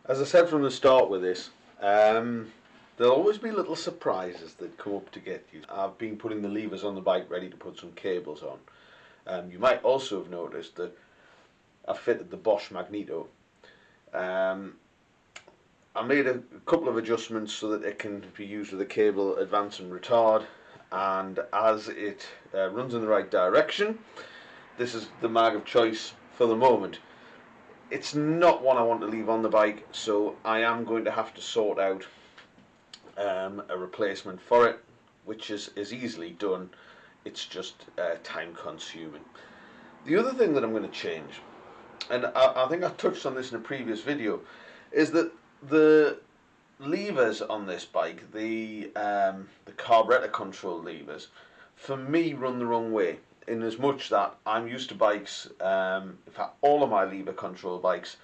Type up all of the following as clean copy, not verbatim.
As I said from the start with this, there'll always be little surprises that come up to get you. I've been putting the levers on the bike ready to put some cables on. You might also have noticed that I've fitted the Bosch Magneto. Um, I made a couple of adjustments so that it can be used with a cable advance and retard, and as it runs in the right direction, this is the mag of choice for the moment. It's not one I want to leave on the bike, so I am going to have to sort out a replacement for it, which is easily done. It's just time consuming. The other thing that I'm going to change, and I think I touched on this in a previous video, is that the levers on this bike, the carburetor control levers, for me run the wrong way. In as much that I'm used to bikes, in fact all of my lever control bikes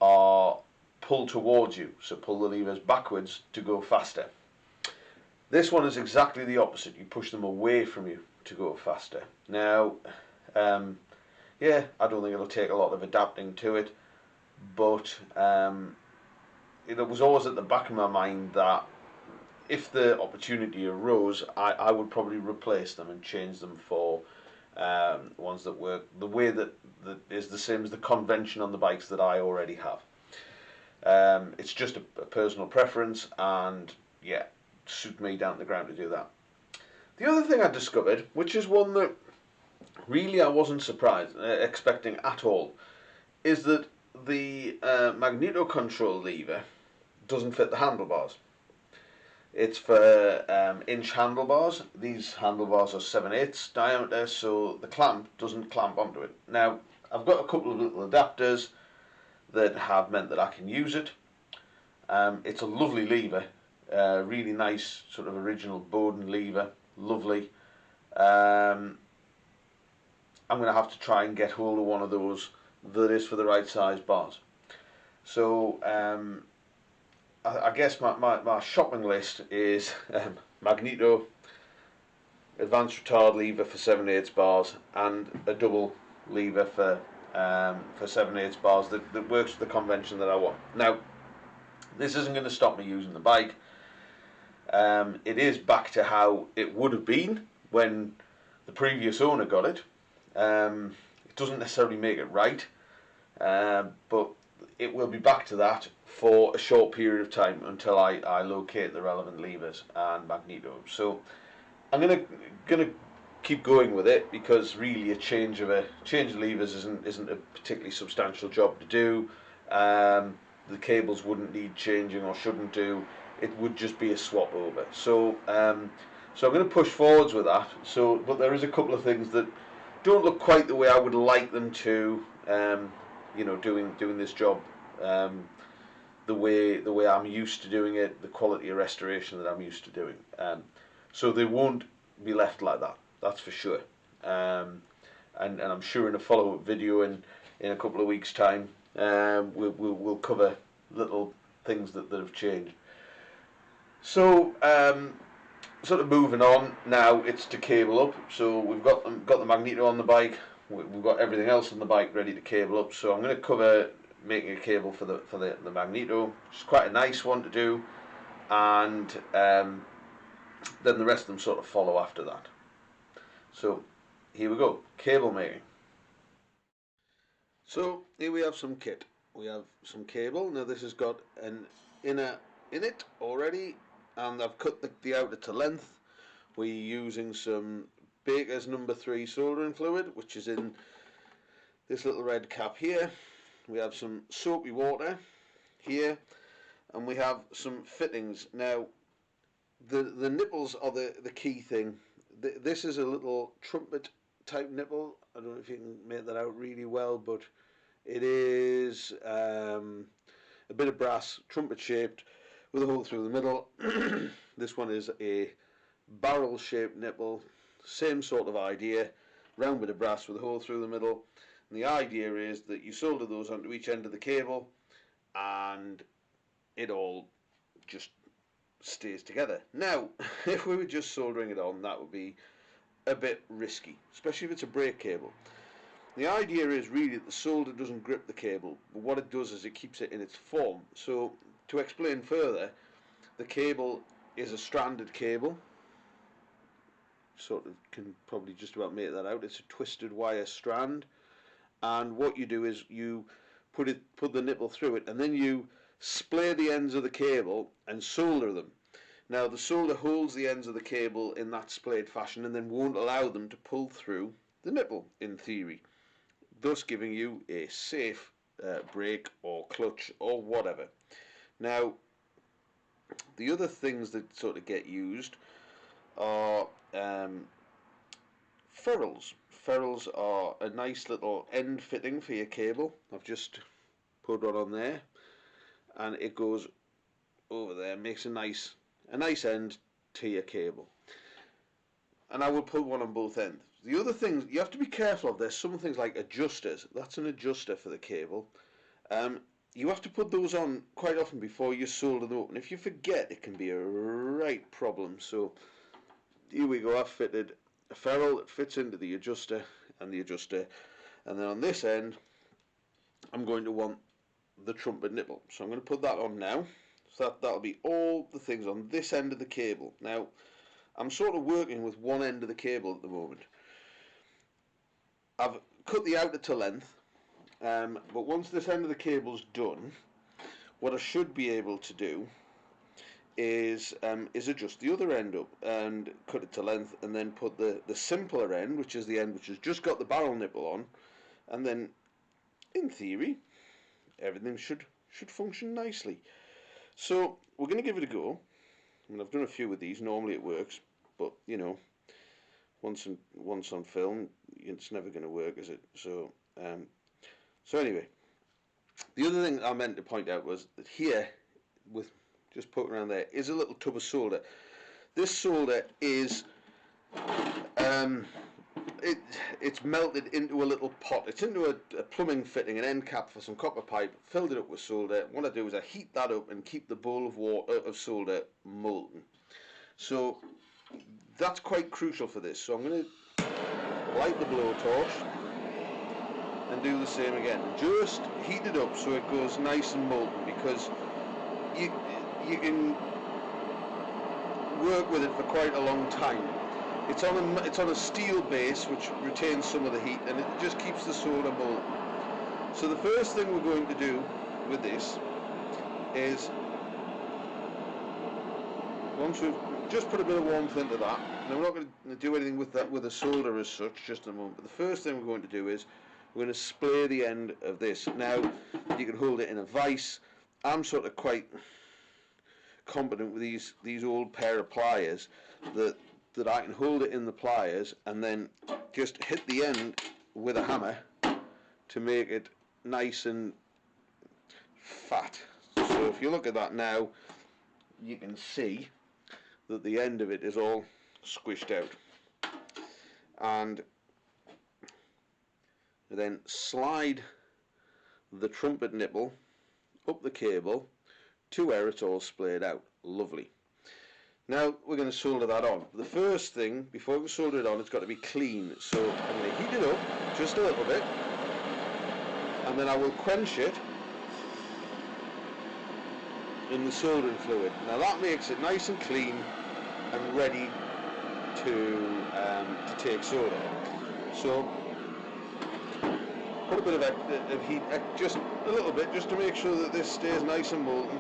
are pull towards you, so pull the levers backwards to go faster. This one is exactly the opposite. You push them away from you to go faster. Now, yeah, I don't think it'll take a lot of adapting to it, but it was always at the back of my mind that if the opportunity arose, I would probably replace them and change them for ones that work the way that is the same as the convention on the bikes that I already have. It's just a personal preference, and yeah, suit me down to the ground to do that. The other thing I discovered, which is one that really I wasn't surprised expecting at all, is that the magneto control lever doesn't fit the handlebars. It's for inch handlebars. These handlebars are 7/8 diameter, so the clamp doesn't clamp onto it. Now, I've got a couple of little adapters that have meant that I can use it. It's a lovely lever, really nice sort of original Bowden lever, lovely. I'm going to have to try and get hold of one of those that is for the right size bars. So I guess my shopping list is magneto, advanced retard lever for 7/8 bars, and a double lever for 7/8 bars that works with the convention that I want. Now, this isn't going to stop me using the bike. It is back to how it would have been when the previous owner got it. It doesn't necessarily make it right, but it will be back to that for a short period of time until I locate the relevant levers and magneto. So I'm gonna keep going with it, because really a change of levers isn't a particularly substantial job to do. The cables wouldn't need changing or shouldn't do. It would just be a swap over. So so I'm going to push forwards with that. So, but there is a couple of things that don't look quite the way I would like them to. You know, doing this job the way I'm used to doing it, the quality of restoration that I'm used to doing. So they won't be left like that. That's for sure. And I'm sure in a follow-up video in a couple of weeks' time, we'll cover little things that have changed. So sort of moving on now, it's to cable up. So we've got the magneto on the bike. We've got everything else on the bike ready to cable up. So I'm going to cover making a cable for the magneto, which is quite a nice one to do, and then the rest of them sort of follow after that. So here we go, cable making. So here we have some kit. We have some cable. Now this has got an inner in it already, and I've cut the outer to length. We're using some Baker's number 3 soldering fluid, which is in this little red cap here. We have some soapy water here, and we have some fittings. Now the nipples are the key thing. This is a little trumpet type nipple. I don't know if you can make that out really well, but it is a bit of brass, trumpet shaped, with a hole through the middle. This one is a barrel shaped nipple, same sort of idea, round bit of brass with a hole through the middle. And the idea is that you solder those onto each end of the cable, and it all just stays together. Now, if we were just soldering it on, that would be a bit risky, especially if it's a brake cable. The idea is really that the solder doesn't grip the cable, but what it does is it keeps it in its form. So to explain further, the cable is a stranded cable. Sort of can probably just about make that out. It's a twisted wire strand, and what you do is you put the nipple through it, and then you splay the ends of the cable and solder them. Now the solder holds the ends of the cable in that splayed fashion and then won't allow them to pull through the nipple, in theory, thus giving you a safe brake or clutch or whatever. Now the other things that sort of get used are ferrules. Ferrules are a nice little end fitting for your cable. I've just put one on there, and it goes over there, makes a nice end to your cable. And I will put one on both ends. The other things you have to be careful of, there's some things like adjusters. That's an adjuster for the cable. You have to put those on quite often before you solder them up, and if you forget, it can be a right problem. So here we go, I've fitted a ferrule that fits into the adjuster, and then on this end I'm going to want the trumpet nipple. So I'm going to put that on now. So that'll be all the things on this end of the cable. Now I'm sort of working with one end of the cable at the moment. I've cut the outer to length, but once this end of the cable's done, what I should be able to do is adjust the other end up and cut it to length, and then put the simpler end, which is the end which has just got the barrel nipple on, and then in theory everything should function nicely. So we're going to give it a go. I mean, I've done a few of these. Normally it works, but you know, once on film, it's never going to work, is it? So anyway, the other thing I meant to point out was that here, with just poking around there, is a little tub of solder. This solder is it's melted into a little pot. It's into a plumbing fitting, an end cap for some copper pipe, filled it up with solder. What I do is I heat that up and keep the bowl of water of solder molten. So that's quite crucial for this. So I'm going to light the blowtorch and do the same again. Just heat it up so it goes nice and molten, because you can work with it for quite a long time. It's on a steel base which retains some of the heat, and it just keeps the solder molten. So the first thing we're going to do with this is, once we've just put a bit of warmth into that, now we're not going to do anything with that with the solder as such just in a moment, but the first thing we're going to do is we're going to splay the end of this. Now you can hold it in a vise. I'm sort of quite competent with these old pair of pliers that I can hold it in the pliers and then just hit the end with a hammer to make it nice and fat. So if you look at that now, you can see that the end of it is all squished out. And then slide the trumpet nipple up the cable to where it's all splayed out. Lovely. Now we're going to solder that on. The first thing, before we solder it on, it's got to be clean. So I'm going to heat it up just a little bit, and then I will quench it in the soldering fluid. Now that makes it nice and clean and ready to take solder. So put a bit of heat, just a little bit, just to make sure that this stays nice and molten.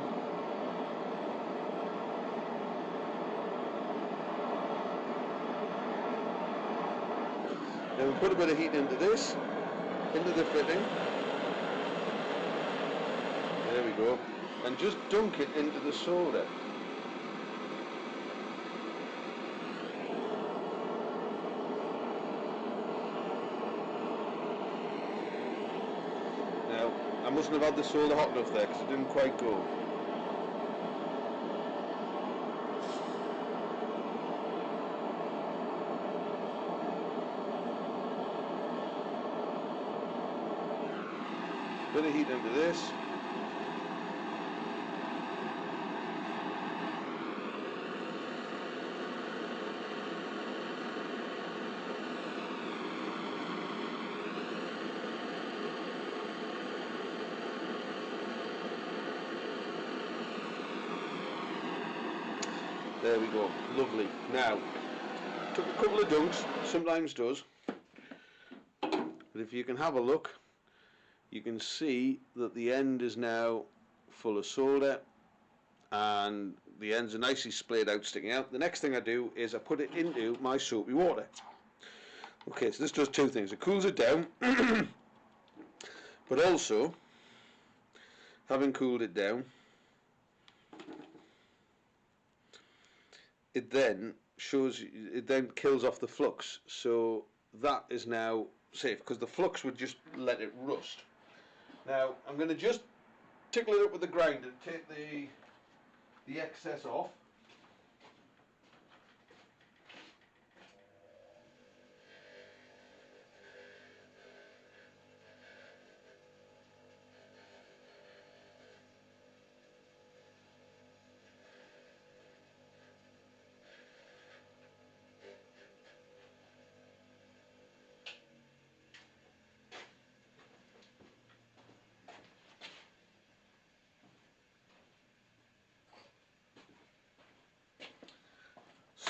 Then we put a bit of heat into this, into the fitting. There we go. And just dunk it into the solder. Now, I mustn't have had the solder hot enough there because it didn't quite go. Bit of heat into this. There we go, lovely. Now, took a couple of dunks, sometimes does, but if you can have a look, you can see that the end is now full of solder and the ends are nicely splayed out, sticking out. The next thing I do is I put it into my soapy water. Okay, so this does two things. It cools it down, but also, having cooled it down, it then kills off the flux. So that is now safe, because the flux would just let it rust. Now I'm going to just tickle it up with the grinder to take the excess off.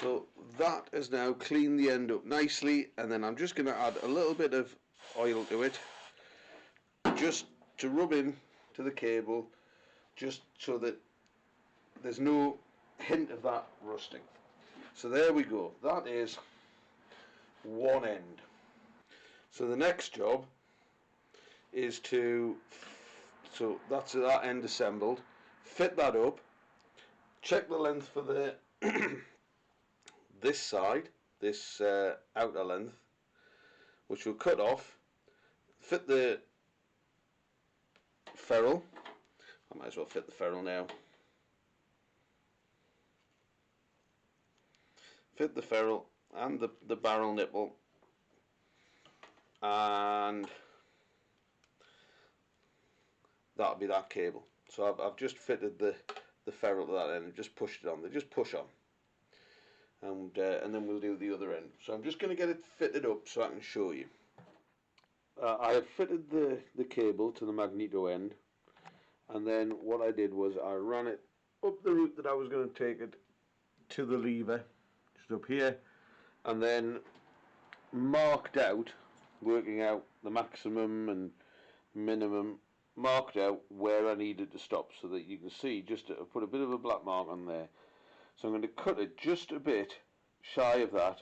So that has now cleaned the end up nicely, and then I'm just going to add a little bit of oil to it, just to rub in to the cable, just so that there's no hint of that rusting. So there we go, that is one end. So the next job is so that's that end assembled, fit that up, check the length for the this side, this outer length, which we'll cut off, fit the ferrule. I might as well fit the ferrule now. Fit the ferrule and the barrel nipple, and that'll be that cable. So I've just fitted the ferrule to that end and just pushed it on. They just push on, and then we'll do the other end. So I'm just going to get it fitted up so I can show you. I have fitted the cable to the magneto end, and then what I did was I ran it up the route that I was going to take it to the lever, just up here, and then marked out, working out the maximum and minimum, marked out where I needed to stop, so that you can see, just to put a bit of a black mark on there. So I'm going to cut it just a bit shy of that,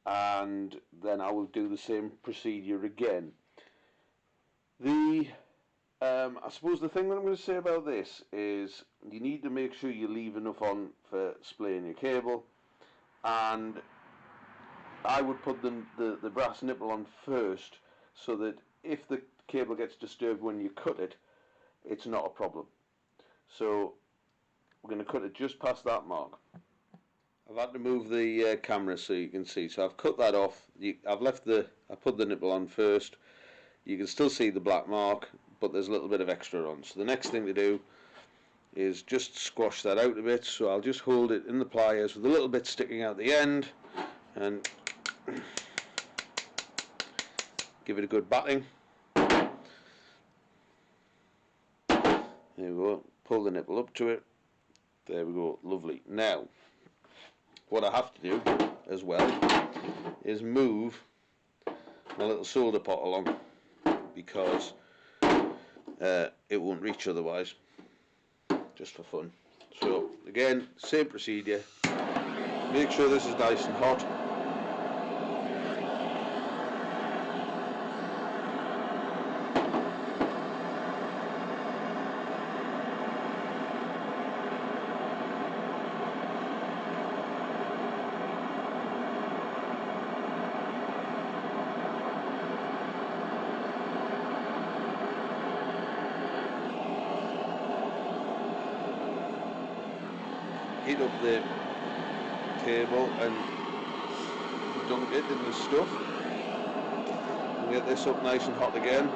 and then I will do the same procedure again. I suppose the thing that I'm going to say about this is you need to make sure you leave enough on for splaying your cable, and I would put the brass nipple on first, so that if the cable gets disturbed when you cut it, it's not a problem. So we're going to cut it just past that mark. I've had to move the camera so you can see. So I've cut that off. I put the nipple on first. You can still see the black mark, but there's a little bit of extra on. So the next thing to do is just squash that out a bit. So I'll just hold it in the pliers with a little bit sticking out the end, and give it a good batting. There we go. Pull the nipple up to it. There we go. Lovely. Now, what I have to do as well is move my little solder pot along, because it won't reach otherwise, just for fun. So again, same procedure. Make sure this is nice and hot. Heat up the table and dunk it in the stuff, and get this up nice and hot again.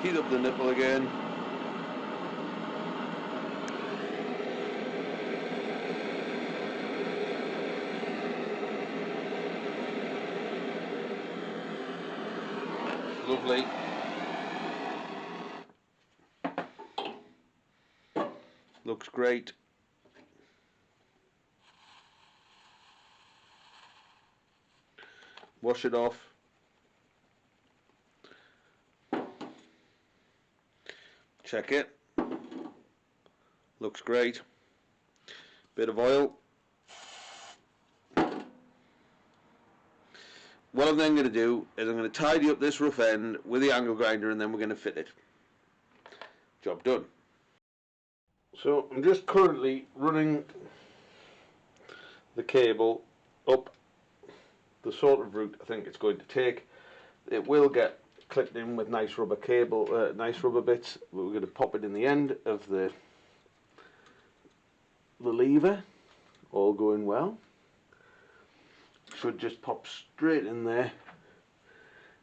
Heat up the nipple again. lovely. Looks great. Wash it off. Check it. Looks great. Bit of oil. What I'm then going to do is I'm going to tidy up this rough end with the angle grinder, and then we're going to fit it. Job done. So I'm just currently running the cable up the sort of route I think it's going to take. It will get clipped in with nice rubber cable, nice rubber bits, but we're going to pop it in the end of the lever, all going well. Should just pop straight in there,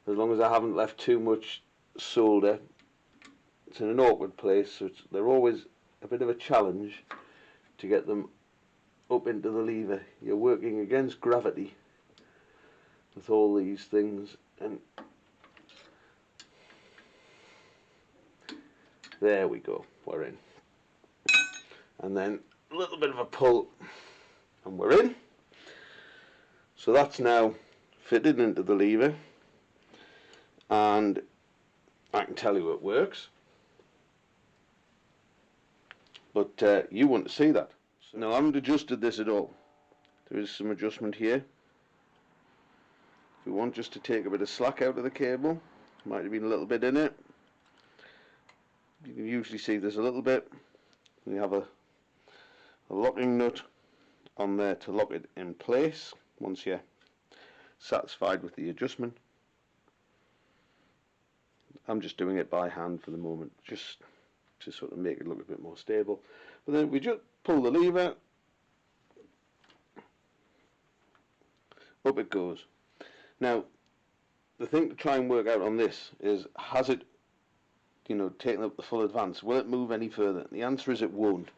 as long as I haven't left too much solder. It's in an awkward place, so they're always a bit of a challenge to get them up into the lever. You're working against gravity with all these things, and there we go, we're in. And then a little bit of a pull and we're in. So that's now fitted into the lever, and I can tell you it works, but you want to see that. So now I haven't adjusted this at all. There is some adjustment here. If we want just to take a bit of slack out of the cable, might have been a little bit in it. You can usually see there's a little bit. We have a locking nut on there to lock it in place once you're satisfied with the adjustment. I'm just doing it by hand for the moment, just to sort of make it look a bit more stable. But then we just pull the lever, up it goes. Now the thing to try and work out on this is, has it, you know, taken up the full advance? Will it move any further? The answer is it won't.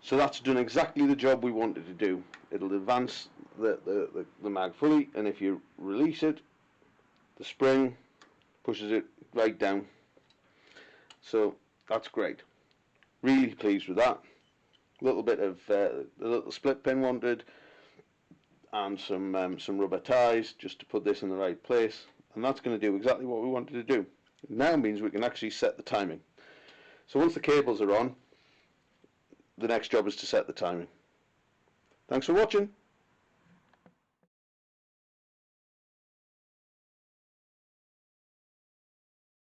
So that's done exactly the job we wanted to do. It'll advance the mag fully, and if you release it, the spring pushes it right down. So that's great. Really pleased with that. A little bit of the little split pin wanted, and some rubber ties just to put this in the right place, and that's going to do exactly what we wanted to do. It now means we can actually set the timing. So once the cables are on, the next job is to set the timing. Thanks for watching.